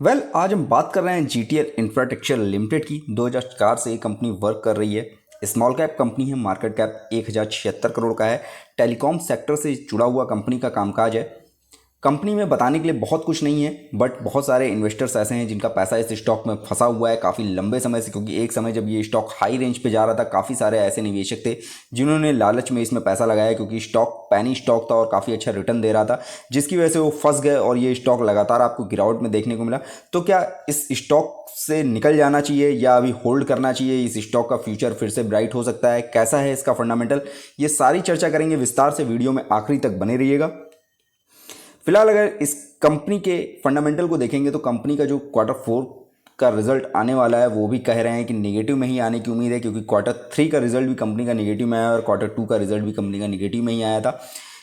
आज हम बात कर रहे हैं जीटीएल इंफ्रास्ट्रक्चर लिमिटेड की। 2004 से ये कंपनी वर्क कर रही है। स्मॉल कैप कंपनी है, मार्केट कैप 1076 करोड़ का है। टेलीकॉम सेक्टर से जुड़ा हुआ कंपनी का कामकाज है। कंपनी में बताने के लिए बहुत कुछ नहीं है, बट बहुत सारे इन्वेस्टर्स ऐसे हैं जिनका पैसा इस स्टॉक में फंसा हुआ है काफ़ी लंबे समय से, क्योंकि एक समय जब ये स्टॉक हाई रेंज पे जा रहा था काफ़ी सारे ऐसे निवेशक थे जिन्होंने लालच में इसमें पैसा लगाया, क्योंकि स्टॉक पैनी स्टॉक था और काफ़ी अच्छा रिटर्न दे रहा था, जिसकी वजह से वो फंस गए और ये स्टॉक लगातार आपको गिरावट में देखने को मिला। तो क्या इस स्टॉक से निकल जाना चाहिए या अभी होल्ड करना चाहिए? इस स्टॉक का फ्यूचर फिर से ब्राइट हो सकता है? कैसा है इसका फंडामेंटल? ये सारी चर्चा करेंगे विस्तार से, वीडियो में आखिरी तक बने रहिएगा। फिलहाल अगर इस कंपनी के फंडामेंटल को देखेंगे तो कंपनी का जो Q4 का रिजल्ट आने वाला है वो भी कह रहे हैं कि नेगेटिव में ही आने की उम्मीद है, क्योंकि Q3 का रिजल्ट भी कंपनी का नेगेटिव में आया और Q2 का रिजल्ट भी कंपनी का नेगेटिव में ही आया था।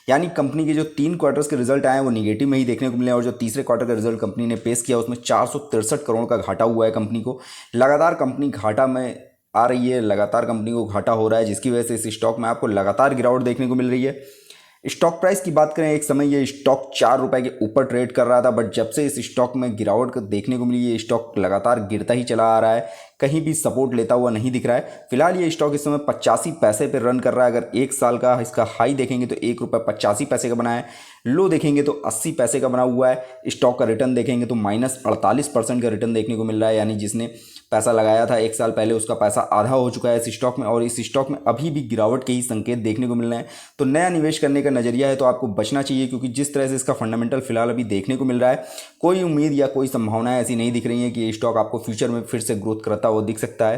यानी कंपनी के जो 3 क्वार्टर्स के रिजल्ट आए हैं वो नेगेटिव में ही देखने को मिले, और जो तीसरे क्वार्टर का रिजल्ट कंपनी ने पेश किया उसमें 463 करोड़ का घाटा हुआ है कंपनी को। लगातार कंपनी घाटा में आ रही है, लगातार कंपनी को घाटा हो रहा है, जिसकी वजह से इस स्टॉक में आपको लगातार गिरावट देखने को मिल रही है। स्टॉक प्राइस की बात करें, एक समय ये स्टॉक 4 रुपए के ऊपर ट्रेड कर रहा था, बट जब से इस स्टॉक में गिरावट को देखने को मिली ये स्टॉक लगातार गिरता ही चला आ रहा है, कहीं भी सपोर्ट लेता हुआ नहीं दिख रहा है। फिलहाल ये स्टॉक इस समय 85 पैसे पर रन कर रहा है। अगर एक साल का इसका हाई देखेंगे तो 1 रुपये 85 पैसे का बना है, लो देखेंगे तो 80 पैसे का बना हुआ है। स्टॉक का रिटर्न देखेंगे तो -48% का रिटर्न देखने को मिल रहा है, यानी जिसने पैसा लगाया था एक साल पहले उसका पैसा आधा हो चुका है इस स्टॉक में, और इस स्टॉक में अभी भी गिरावट के ही संकेत देखने को मिल रहे हैं। तो नया निवेश करने का नजरिया है तो आपको बचना चाहिए, क्योंकि जिस तरह से इसका फंडामेंटल फिलहाल अभी देखने को मिल रहा है, कोई उम्मीद या कोई संभावनाएं ऐसी नहीं दिख रही हैं कि ये स्टॉक आपको फ्यूचर में फिर से ग्रोथ करता हुआ दिख सकता है।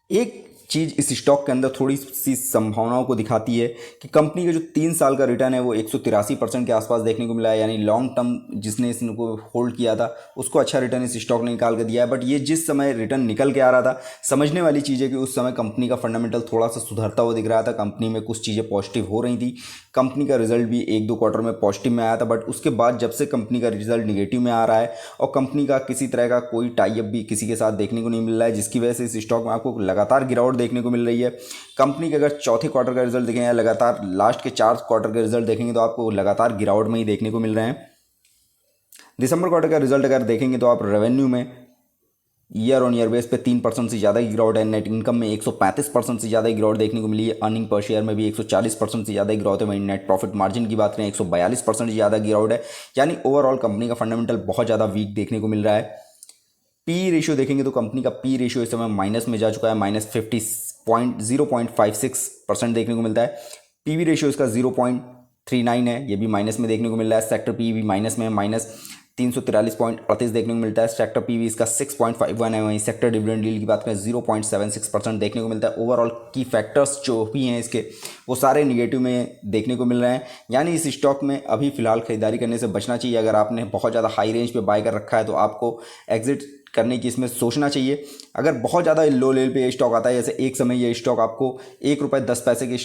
एक चीज़ इस स्टॉक के अंदर थोड़ी सी संभावनाओं को दिखाती है कि कंपनी का जो 3 साल का रिटर्न है वो 183% के आसपास देखने को मिला है, यानी लॉन्ग टर्म जिसने इसको होल्ड किया था उसको अच्छा रिटर्न इस स्टॉक ने निकाल कर दिया है। बट ये जिस समय रिटर्न निकल के आ रहा था, समझने वाली चीज़ है कि उस समय कंपनी का फंडामेंटल थोड़ा सा सुधरता हुआ दिख रहा था, कंपनी में कुछ चीज़ें पॉजिटिव हो रही थी, कंपनी का रिजल्ट भी 1-2 क्वार्टर में पॉजिटिव में आया था। बट उसके बाद जब से कंपनी का रिजल्ट निगेटिव में आ रहा है और कंपनी का किसी तरह का कोई टाई अप भी किसी के साथ देखने को नहीं मिल रहा है, जिसकी वजह से इस स्टॉक में आपको लगातार गिरावट देखने को मिल रही है। कंपनी के अगर चौथे क्वार्टर का रिजल्ट देखें या लगातार लास्ट के 4 क्वार्टर के रिजल्ट देखेंगे तो आपको लगातार गिरावट में ही देखने को मिल रहे हैं। दिसंबर क्वार्टर का रिजल्ट अगर देखेंगे तो आप रेवेन्यू में ईयर ऑन ईयर बेस पे 3% से ज़्यादा की गिरावट है, नेट इनकम में 135% से ज़्यादा गिरावट देखने को मिली है, अर्निंग पर शेयर में भी 140% से ज़्यादा गिरावट है। वहीं नेट प्रॉफिट मार्जिन की बात करें 142% से ज़्यादा गिरावट है। यानी ओवरऑल कंपनी का फंडामेंटल बहुत ज़्यादा वीक देखने को मिल रहा है। पी रेशियो देखेंगे तो कंपनी का पी रेशियो इस समय माइनस में जा चुका है, -0.56% देखने को मिलता है। पीवी रेशियो इसका 0.39 है, ये भी माइनस में देखने को मिल रहा है। सेक्टर पी भी माइनस में, -343.38 देखने को मिलता है। सेक्टर पीवी इसका 6.51 है। वहीं सेक्टर डिविडेंड यील्ड की बात करें 0.76% देखने को मिलता है। ओवरऑल की फैक्टर्स जो भी हैं इसके वो सारे निगेटिव में देखने को मिल रहे हैं, यानी इस स्टॉक में अभी फिलहाल खरीदारी करने से बचना चाहिए। अगर आपने बहुत ज़्यादा हाई रेंज पे बाय कर रखा है तो आपको एग्जिट करने की इसमें सोचना चाहिए। अगर बहुत ज़्यादा लो लेवल पे ये स्टॉक आता है, जैसे एक समय ये स्टॉक आपको 1 रुपये 10 पैसे के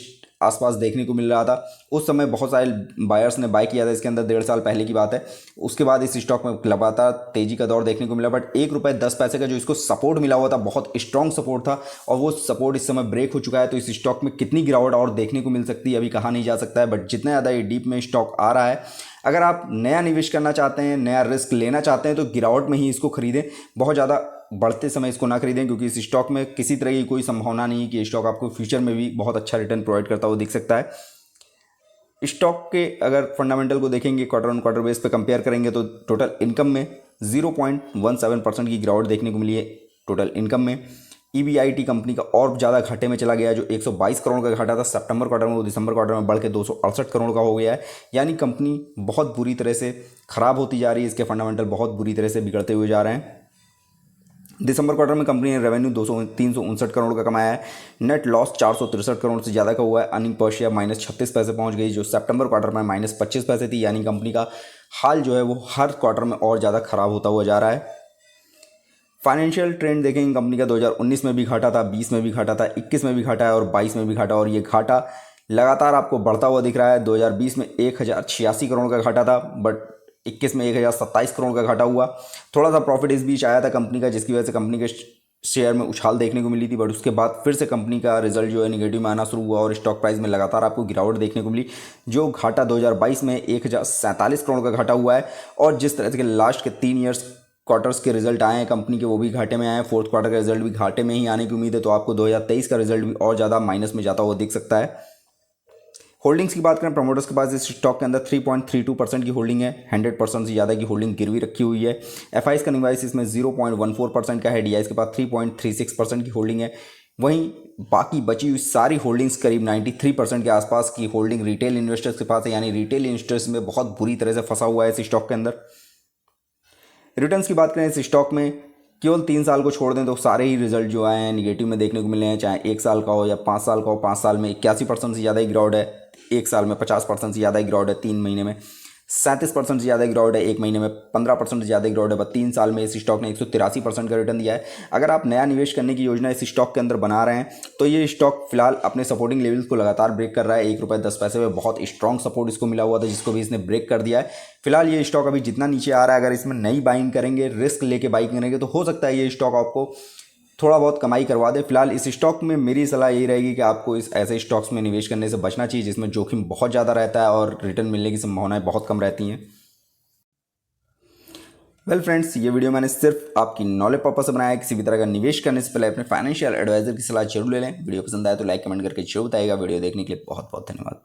आसपास देखने को मिल रहा था, उस समय बहुत सारे बायर्स ने बाय किया था, इसके अंदर 1.5 साल पहले की बात है। उसके बाद इस स्टॉक में लगातार तेजी का दौर देखने को मिला, बट 1 रुपये 10 पैसे का जो इसको सपोर्ट मिला हुआ था बहुत स्ट्रॉन्ग सपोर्ट था, और वो सपोर्ट इस समय ब्रेक हो चुका है। तो इस स्टॉक में कितनी गिरावट और देखने को मिल सकती है अभी कहा नहीं जा सकता है, बट जितना ज़्यादा ये डीप में स्टॉक आ रहा है, अगर आप नया निवेश करना चाहते हैं, नया रिस्क लेना चाहते हैं तो गिरावट में ही इसको खरीदें, बहुत ज़्यादा बढ़ते समय इसको ना खरीदें, क्योंकि इस स्टॉक में किसी तरह की कोई संभावना नहीं है कि स्टॉक आपको फ्यूचर में भी बहुत अच्छा रिटर्न प्रोवाइड करता हुआ दिख सकता है। स्टॉक के अगर फंडामेंटल को देखेंगे, क्वार्टर ऑन क्वार्टर बेस पे कंपेयर करेंगे तो टोटल इनकम में 0.17% की गिरावट देखने को मिली है। टोटल इनकम में ईबीआईटी कंपनी का और ज़्यादा घाटे में चला गया, जो 122 करोड़ का घाटा था सितंबर क्वार्टर में, वो दिसंबर क्वार्टर में बढ़ के 268 करोड़ का हो गया है। यानी कंपनी बहुत बुरी तरह से ख़राब होती जा रही है, इसके फंडामेंटल बहुत बुरी तरह से बिगड़ते हुए जा रहे हैं। दिसंबर क्वार्टर में कंपनी ने रेवेन्यू 359 करोड़ का कमाया है, नेट लॉस 463 करोड़ से ज़्यादा का हुआ है, अर्निंग पर शेयर -36 पैसे पहुंच गई, जो सितंबर क्वार्टर में -25 पैसे थी। यानी कंपनी का हाल जो है वो हर क्वार्टर में और ज़्यादा खराब होता हुआ जा रहा है। फाइनेंशियल ट्रेंड देखेंगे कंपनी का 2019 में भी घाटा था, 20 में भी घाटा था, 21 में भी घाटा है और 22 में भी घाटा, और ये घाटा लगातार आपको बढ़ता हुआ दिख रहा है। 2020 में 1086 करोड़ का घाटा था, बट 21 में 1027 करोड़ का घाटा हुआ। थोड़ा सा प्रॉफिट इस बीच आया था कंपनी का, जिसकी वजह से कंपनी के शेयर में उछाल देखने को मिली थी, बट उसके बाद फिर से कंपनी का रिजल्ट जो है निगेटिव में आना शुरू हुआ और स्टॉक प्राइस में लगातार आपको गिरावट देखने को मिली। जो घाटा 2022 में 1047 करोड़ का घाटा हुआ है, और जिस तरह से लास्ट के 3 ईयर्स क्वार्टर्स के रिजल्ट आए हैं कंपनी के, वो भी घाटे में आए हैं। फोर्थ क्वार्टर का रिजल्ट भी घाटे में ही आने की उम्मीद है, तो आपको 2023 का रिजल्ट भी और ज़्यादा माइनस में जाता हुआ दिख सकता है। होल्डिंग्स की बात करें, प्रमोटर्स के पास इस स्टॉक के अंदर 3.32% की होल्डिंग है। 100% से ज़्यादा की होल्डिंग गिरवी रखी हुई है। एफआईज का निवाइस इसमें 0.14% का है। डीआईज के पास 3.36% की होल्डिंग है। वहीं बाकी बची हुई सारी होल्डिंग्स करीब 93% के आसपास की होल्डिंग रिटेल इन्वेस्टर्स के पास है, यानी रिटेल इन्वेस्टर्स में बहुत बुरी तरह से फंसा हुआ है इस स्टॉक के अंदर। रिटर्न्स की बात करें इस स्टॉक में, केवल 3 साल को छोड़ दें तो सारे ही रिजल्ट जो आए हैं निगेटिव में देखने को मिले हैं, चाहे 1 साल का हो या 5 साल का हो। 5 साल में 81% से ज़्यादा ही गिरावट है, 1 साल में 50% से ज़्यादा ही गिरावट है, 3 महीने में 37% से ज़्यादा गिरावट है, 1 महीने में 15% से ज़्यादा गिरावट है। बस 3 साल में इस स्टॉक ने 183% का रिटर्न दिया है। अगर आप नया निवेश करने की योजना इस स्टॉक के अंदर बना रहे हैं तो ये स्टॉक फिलहाल अपने सपोर्टिंग लेवल्स को लगातार ब्रेक कर रहा है। ₹1.10 में बहुत स्ट्रॉन्ग सपोर्ट इसको मिला हुआ था, जिसको भी इसने ब्रेक कर दिया है। फिलहाल ये स्टॉक अभी जितना नीचे आ रहा है, अगर इसमें नई बाइंग करेंगे, रिस्क लेके बाइंग करेंगे, तो हो सकता है ये स्टॉक आपको थोड़ा बहुत कमाई करवा दे। फिलहाल इस स्टॉक में मेरी सलाह यही रहेगी कि आपको इस ऐसे स्टॉक्स में निवेश करने से बचना चाहिए जिसमें जोखिम बहुत ज़्यादा रहता है और रिटर्न मिलने की संभावनाएं बहुत कम रहती हैं। वेल फ्रेंड्स, ये वीडियो मैंने सिर्फ आपकी नॉलेज पर्पस से बनाया है। किसी भी तरह का निवेश करने से पहले अपने फाइनेंशियल एडवाइजर की सलाह जरूर ले लें। वीडियो पसंद आए तो लाइक कमेंट करके जरूर बताइएगा। वीडियो देखने के लिए बहुत बहुत धन्यवाद।